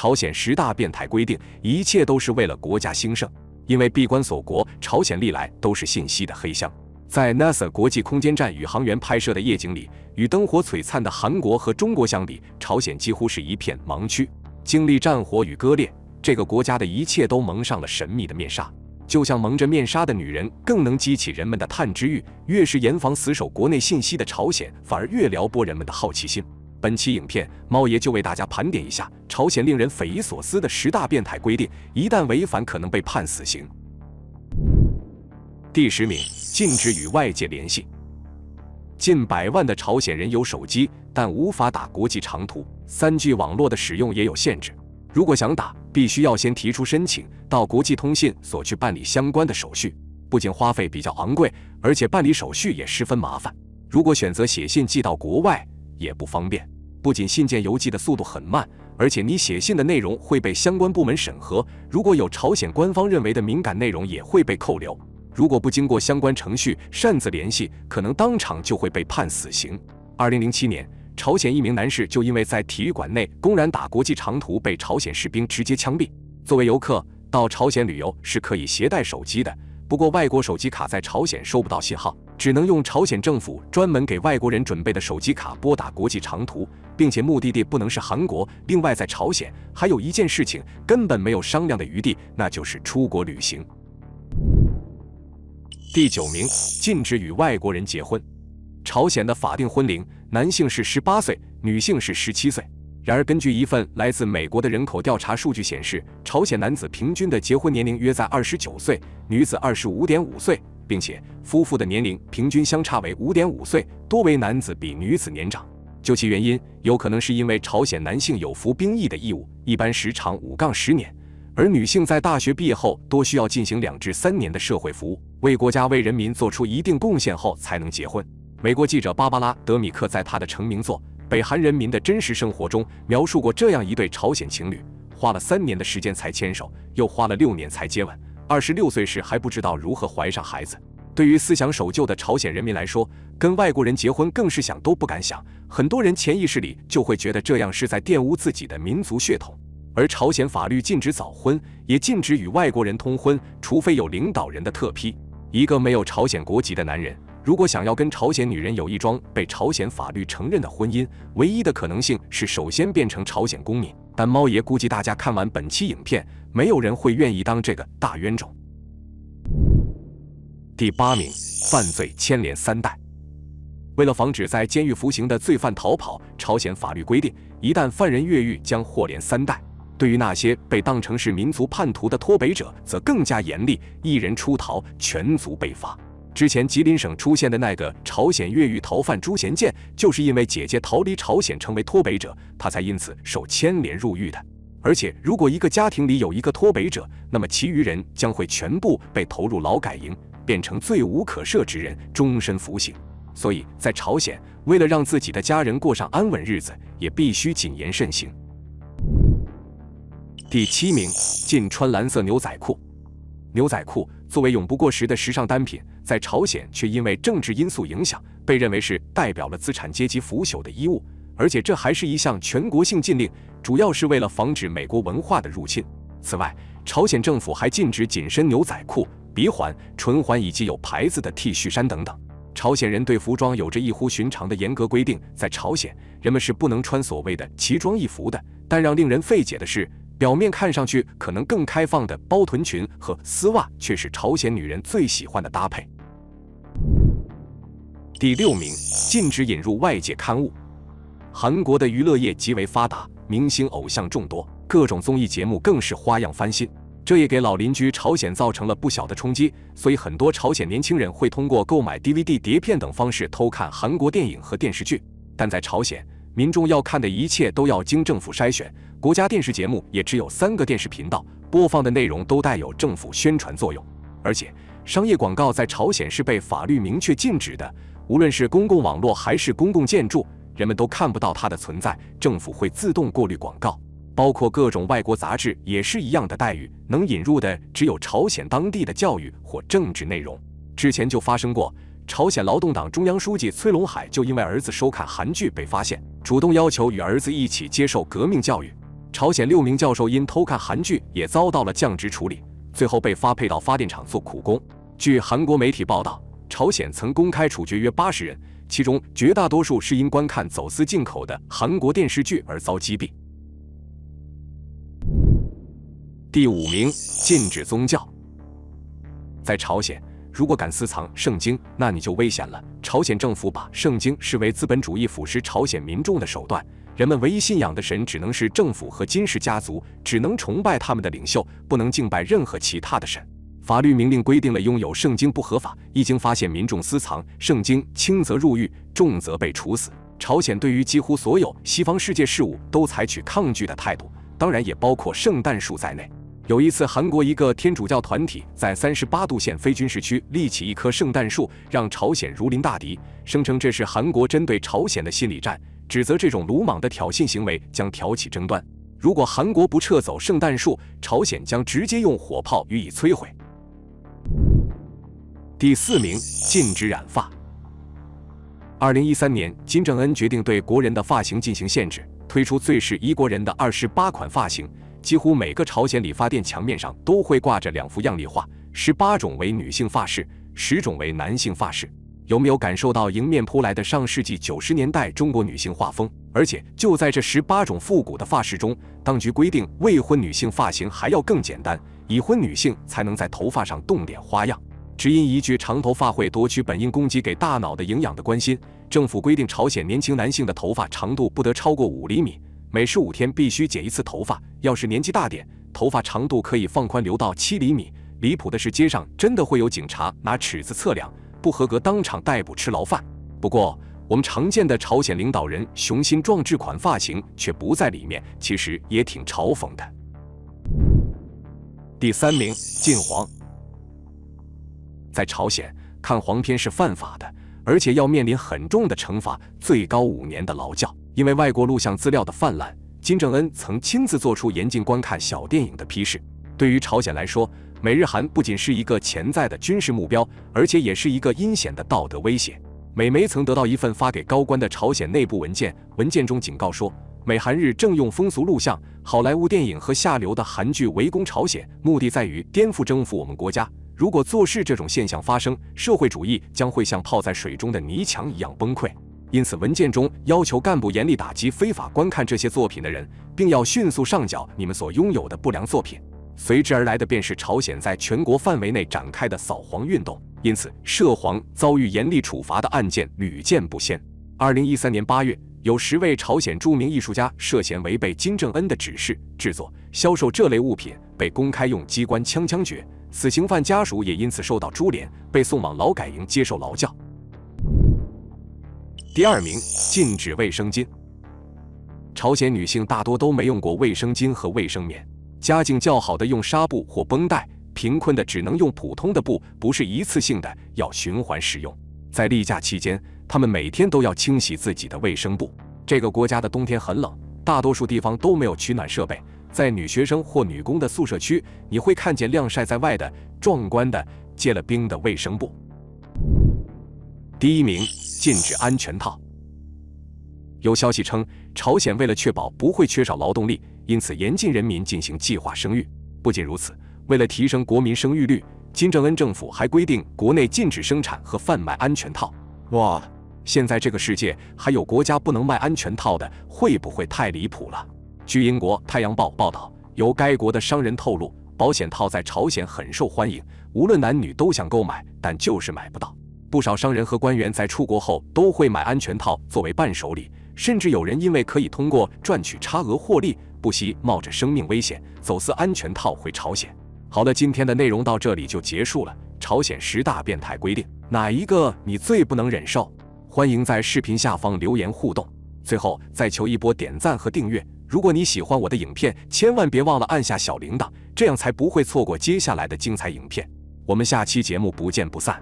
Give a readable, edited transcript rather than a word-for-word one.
朝鲜10大变态规定，一切都是为了国家兴盛。因为闭关锁国，朝鲜历来都是信息的黑箱。在 NASA 国际空间站宇航员拍摄的夜景里，与灯火璀璨的韩国和中国相比，朝鲜几乎是一片盲区。经历战火与割裂，这个国家的一切都蒙上了神秘的面纱。就像蒙着面纱的女人，更能激起人们的探知欲。越是严防死守国内信息的朝鲜，反而越撩拨人们的好奇心。本期影片，猫爷就为大家盘点一下朝鲜令人匪夷所思的10大变态规定，一旦违反，可能被判死刑。第10名，禁止与外界联系。近100万的朝鲜人有手机，但无法打国际长途，3G 网络的使用也有限制。如果想打，必须要先提出申请，到国际通信所去办理相关的手续，不仅花费比较昂贵，而且办理手续也十分麻烦。如果选择写信寄到国外，也不方便。不仅信件邮寄的速度很慢，而且你写信的内容会被相关部门审核，如果有朝鲜官方认为的敏感内容，也会被扣留。如果不经过相关程序擅自联系，可能当场就会被判死刑。2007年，朝鲜一名男士就因为在体育馆内公然打国际长途，被朝鲜士兵直接枪毙。作为游客到朝鲜旅游是可以携带手机的，不过外国手机卡在朝鲜收不到信号，只能用朝鲜政府专门给外国人准备的手机卡拨打国际长途，并且目的地不能是韩国。另外，在朝鲜还有一件事情根本没有商量的余地，那就是出国旅行。第9名，禁止与外国人结婚。朝鲜的法定婚龄，男性是18岁，女性是17岁。然而，根据一份来自美国的人口调查数据显示，朝鲜男子平均的结婚年龄约在29岁，女子25.5岁，并且夫妇的年龄平均相差为5.5岁，多为男子比女子年长。究其原因，有可能是因为朝鲜男性有服兵役的义务，一般时长5-10年，而女性在大学毕业后多需要进行2至3年的社会服务，为国家为人民做出一定贡献后才能结婚。美国记者芭芭拉·德米克在他的成名作《北韩人民的真实生活》中描述过这样一对朝鲜情侣，花了3年的时间才牵手，又花了6年才接吻，26岁时还不知道如何怀上孩子。对于思想守旧的朝鲜人民来说，跟外国人结婚更是想都不敢想，很多人潜意识里就会觉得这样是在玷污自己的民族血统。而朝鲜法律禁止早婚，也禁止与外国人通婚，除非有领导人的特批。一个没有朝鲜国籍的男人，如果想要跟朝鲜女人有一桩被朝鲜法律承认的婚姻，唯一的可能性是首先变成朝鲜公民。但猫爷估计大家看完本期影片，没有人会愿意当这个大冤种。第8名，犯罪牵连3代。为了防止在监狱服刑的罪犯逃跑，朝鲜法律规定，一旦犯人越狱，将获连3代。对于那些被当成是民族叛徒的脱北者，则更加严厉，一人出逃，全族被罚。之前吉林省出现的那个朝鲜越狱逃犯朱贤建，就是因为姐姐逃离朝鲜成为脱北者，他才因此受牵连入狱的。而且，如果一个家庭里有一个脱北者，那么其余人将会全部被投入劳改营，变成罪无可赦之人，终身服刑。所以在朝鲜，为了让自己的家人过上安稳日子，也必须谨言慎行。第7名，禁穿蓝色牛仔裤。牛仔裤作为永不过时的时尚单品，在朝鲜却因为政治因素影响，被认为是代表了资产阶级腐朽的衣物，而且这还是一项全国性禁令，主要是为了防止美国文化的入侵。此外，朝鲜政府还禁止紧身牛仔裤、鼻环、唇环以及有牌子的 T 恤衫等等。朝鲜人对服装有着异乎寻常的严格规定，在朝鲜，人们是不能穿所谓的奇装异服的，但让令人费解的是，表面看上去可能更开放的包臀裙和丝袜，却是朝鲜女人最喜欢的搭配。第6名，禁止引入外界刊物。韩国的娱乐业极为发达，明星偶像众多，各种综艺节目更是花样翻新，这也给老邻居朝鲜造成了不小的冲击，所以很多朝鲜年轻人会通过购买 DVD 碟片等方式偷看韩国电影和电视剧。但在朝鲜，民众要看的一切都要经政府筛选，国家电视节目也只有3个电视频道，播放的内容都带有政府宣传作用。而且，商业广告在朝鲜是被法律明确禁止的，无论是公共网络还是公共建筑，人们都看不到它的存在，政府会自动过滤广告。包括各种外国杂志也是一样的待遇，能引入的只有朝鲜当地的教育或政治内容。之前就发生过，朝鲜劳动党中央书记崔龙海就因为儿子收看韩剧被发现，主动要求与儿子一起接受革命教育。朝鲜6名教授因偷看韩剧也遭到了降职处理，最后被发配到发电厂做苦工。据韩国媒体报道，朝鲜曾公开处决约80人，其中绝大多数是因观看走私进口的韩国电视剧而遭击毙。第5名，禁止宗教。在朝鲜，如果敢私藏圣经，那你就危险了。朝鲜政府把圣经视为资本主义腐蚀朝鲜民众的手段，人们唯一信仰的神只能是政府和金氏家族，只能崇拜他们的领袖，不能敬拜任何其他的神。法律明令规定了拥有圣经不合法，一经发现民众私藏圣经，轻则入狱，重则被处死。朝鲜对于几乎所有西方世界事物都采取抗拒的态度，当然也包括圣诞树在内。有一次，韩国一个天主教团体在38度线非军事区立起一棵圣诞树，让朝鲜如临大敌，声称这是韩国针对朝鲜的心理战，指责这种鲁莽的挑衅行为将挑起争端。如果韩国不撤走圣诞树，朝鲜将直接用火炮予以摧毁。第4名，禁止染发。2013年，金正恩决定对国人的发型进行限制，推出最适宜国人的28款发型。几乎每个朝鲜理发店墙面上都会挂着2幅样例画，18种为女性发饰，10种为男性发饰。有没有感受到迎面扑来的上世纪90年代中国女性画风？而且就在这18种复古的发饰中，当局规定未婚女性发型还要更简单，已婚女性才能在头发上动点花样。只因一句长头发会夺取本应供给给大脑的营养的关心，政府规定朝鲜年轻男性的头发长度不得超过5厘米。每15天必须剪一次头发，要是年纪大点，头发长度可以放宽留到7厘米。离谱的是，街上真的会有警察拿尺子测量，不合格当场逮捕吃牢饭。不过，我们常见的朝鲜领导人雄心壮志款发型却不在里面，其实也挺嘲讽的。第3名，禁黄。在朝鲜，看黄片是犯法的，而且要面临很重的惩罚，最高5年的劳教。因为外国录像资料的泛滥，金正恩曾亲自做出严禁观看小电影的批示。对于朝鲜来说，美日韩不仅是一个潜在的军事目标，而且也是一个阴险的道德威胁。美媒曾得到一份发给高官的朝鲜内部文件，文件中警告说，美韩日正用风俗录像、好莱坞电影和下流的韩剧围攻朝鲜，目的在于颠覆征服我们国家。如果坐视这种现象发生，社会主义将会像泡在水中的泥墙一样崩溃。因此，文件中要求干部严厉打击非法观看这些作品的人，并要迅速上缴你们所拥有的不良作品。随之而来的便是朝鲜在全国范围内展开的扫黄运动，因此涉黄遭遇严厉处罚的案件屡见不鲜。2013年8月，有10位朝鲜著名艺术家涉嫌违背金正恩的指示制作、销售这类物品，被公开用机关枪决，死刑犯家属也因此受到株连，被送往劳改营接受劳教。第2名，禁止卫生巾。朝鲜女性大多都没用过卫生巾和卫生棉，家境较好的用纱布或绷带，贫困的只能用普通的布，不是一次性的，要循环使用。在例假期间，她们每天都要清洗自己的卫生布。这个国家的冬天很冷，大多数地方都没有取暖设备，在女学生或女工的宿舍区，你会看见晾晒在外的壮观的结了冰的卫生布。第1名，禁止安全套。有消息称，朝鲜为了确保不会缺少劳动力，因此严禁人民进行计划生育。不仅如此，为了提升国民生育率，金正恩政府还规定国内禁止生产和贩卖安全套。哇，现在这个世界还有国家不能卖安全套的，会不会太离谱了？据英国《太阳报》报道，由该国的商人透露，保险套在朝鲜很受欢迎，无论男女都想购买，但就是买不到。不少商人和官员在出国后都会买安全套作为伴手礼，甚至有人因为可以通过赚取差额获利，不惜冒着生命危险走私安全套回朝鲜。好了，今天的内容到这里就结束了。朝鲜10大变态规定，哪一个你最不能忍受？欢迎在视频下方留言互动。最后再求一波点赞和订阅。如果你喜欢我的影片，千万别忘了按下小铃铛，这样才不会错过接下来的精彩影片。我们下期节目不见不散。